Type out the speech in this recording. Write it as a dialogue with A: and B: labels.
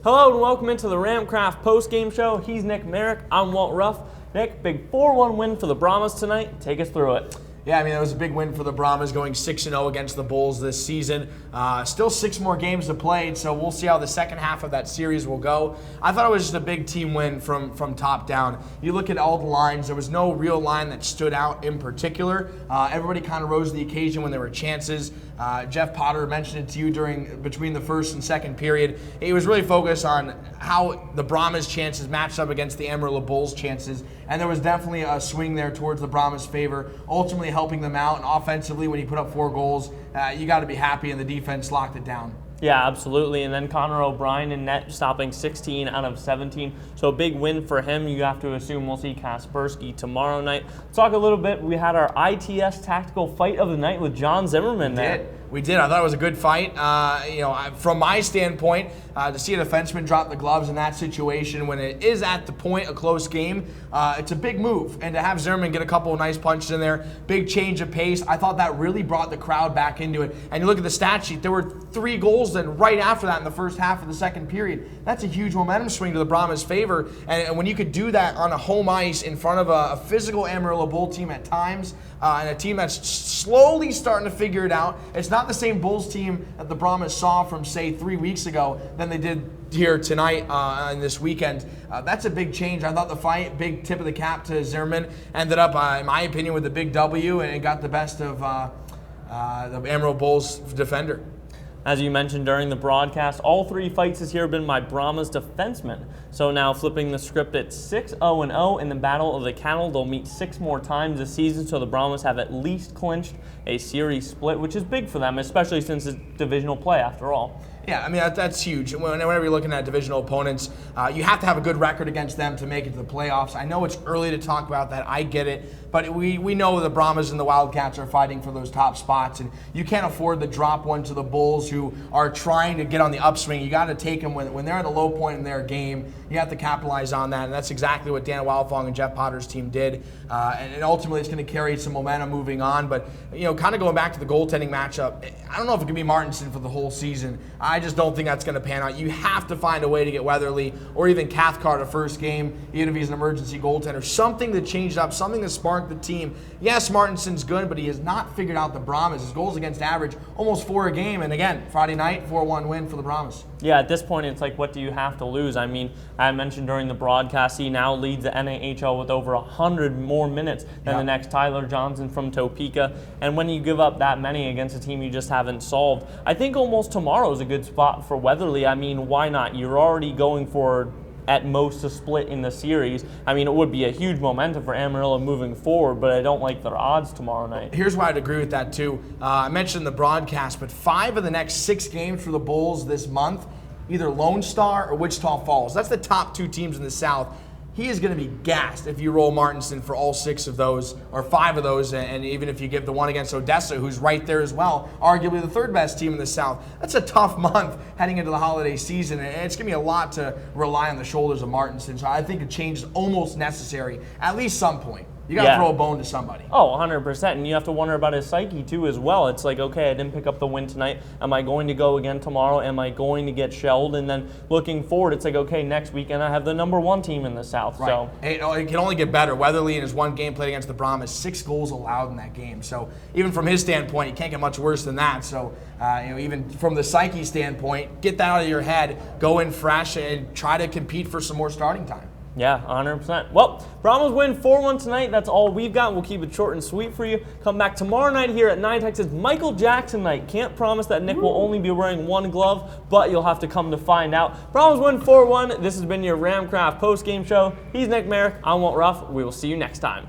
A: Hello and welcome into the Ramcraft post-game show. He's Nick Marek, I'm Walt Ruff. Nick, big 4-1 win for the Brahmas tonight. Take us through it.
B: Yeah, it was a big win for the Brahmas, going 6-0 against the Bulls this season. Still 6 more games to play, so we'll see how the second half of that series will go. I thought it was just a big team win from top down. You look at all the lines, there was no real line that stood out in particular. Everybody kind of rose to the occasion when there were chances. Jeff Potter mentioned it to you between the first and second period. He was really focused on how the Brahmas' chances matched up against the Amarillo Bulls' chances, and there was definitely a swing there towards the Brahmas' favor, ultimately helping them out. And offensively, when you put up 4 goals, you got to be happy, and the defense locked it down. Yeah,
A: absolutely. And then Connor O'Brien in net, stopping 16 out of 17. So a big win for him. You have to assume we'll see Kaspersky tomorrow night. Let's talk a little bit. We had our ITS tactical fight of the night with John Zimmerman there.
B: We did. I thought it was a good fight. From my standpoint, to see a defenseman drop the gloves in that situation when it is at the point a close game, it's a big move. And to have Zimmerman get a couple of nice punches in there, big change of pace, I thought that really brought the crowd back into it. And you look at the stat sheet, there were 3 goals then right after that in the first half of the second period. That's a huge momentum swing to the Brahmas' favor. And when you could do that on a home ice in front of a physical Amarillo Bull team at times, and a team that's slowly starting to figure it out. It's not the same Bulls team that the Brahmas saw from, say, 3 weeks ago than they did here tonight and this weekend. That's a big change. I thought the fight, big tip of the cap to Zimmerman, ended up, in my opinion, with a big W, and it got the best of the Amarillo Bulls defender.
A: As you mentioned during the broadcast, all 3 fights this year have been by Brahmas defensemen. So now flipping the script, it's 6-0-0 in the Battle of the Cattle. They'll meet 6 more times this season, so the Brahmas have at least clinched a series split, which is big for them, especially since it's divisional play after all.
B: Yeah, that's huge. Whenever you're looking at divisional opponents, you have to have a good record against them to make it to the playoffs. I know it's early to talk about that. I get it. But we know the Brahmas and the Wildcats are fighting for those top spots, and you can't afford to drop one to the Bulls who are trying to get on the upswing. You got to take them when they're at a low point in their game. You have to capitalize on that, and that's exactly what Dan Wildfong and Jeff Potter's team did. And ultimately, it's going to carry some momentum moving on. But kind of going back to the goaltending matchup, I don't know if it could be Martinson for the whole season. I just don't think that's going to pan out. You have to find a way to get Weatherly or even Cathcart a first game, even if he's an emergency goaltender. Something to change it up, something to spark the team. Yes, Martinson's good, but he has not figured out the Brahmas. His goals against average, almost 4 a game. And again, Friday night, 4-1 win for the Brahmas.
A: Yeah, at this point, it's like, what do you have to lose? I mean, I mentioned during the broadcast, he now leads the NAHL with over 100 more minutes than the next Tyler Johnson from Topeka. And when you give up that many against a team you just haven't solved, I think almost tomorrow is a good spot for Weatherly. I mean, why not? You're already going for at most a split in the series. I mean, it would be a huge momentum for Amarillo moving forward, but I don't like their odds tomorrow night.
B: Here's why I'd agree with that too. I mentioned in the broadcast, but 5 of the next 6 games for the Bulls this month, either Lone Star or Wichita Falls. That's the top 2 teams in the South. He is going to be gassed if you roll Martinson for all 6 of those, or 5 of those, and even if you give the one against Odessa, who's right there as well, arguably the 3rd best team in the South. That's a tough month heading into the holiday season, and it's going to be a lot to rely on the shoulders of Martinson. So I think a change is almost necessary, at least some point. You got to throw a bone to somebody.
A: Oh, 100%. And you have to wonder about his psyche, too, as well. It's like, okay, I didn't pick up the win tonight. Am I going to go again tomorrow? Am I going to get shelled? And then looking forward, it's like, okay, next weekend I have the number 1 team in the South.
B: Right. So it can only get better. Weatherly in his 1 game played against the Brahmas, 6 goals allowed in that game. So even from his standpoint, you can't get much worse than that. So even from the psyche standpoint, get that out of your head, go in fresh, and try to compete for some more starting time.
A: Yeah, 100%. Well, Brahmas win 4-1 tonight. That's all we've got. We'll keep it short and sweet for you. Come back tomorrow night here at 9 Texas. Michael Jackson night. Can't promise that Nick will only be wearing 1 glove, but you'll have to come to find out. Brahmas win 4-1. This has been your Ramcraft post-game show. He's Nick Marek. I'm Walt Ruff. We will see you next time.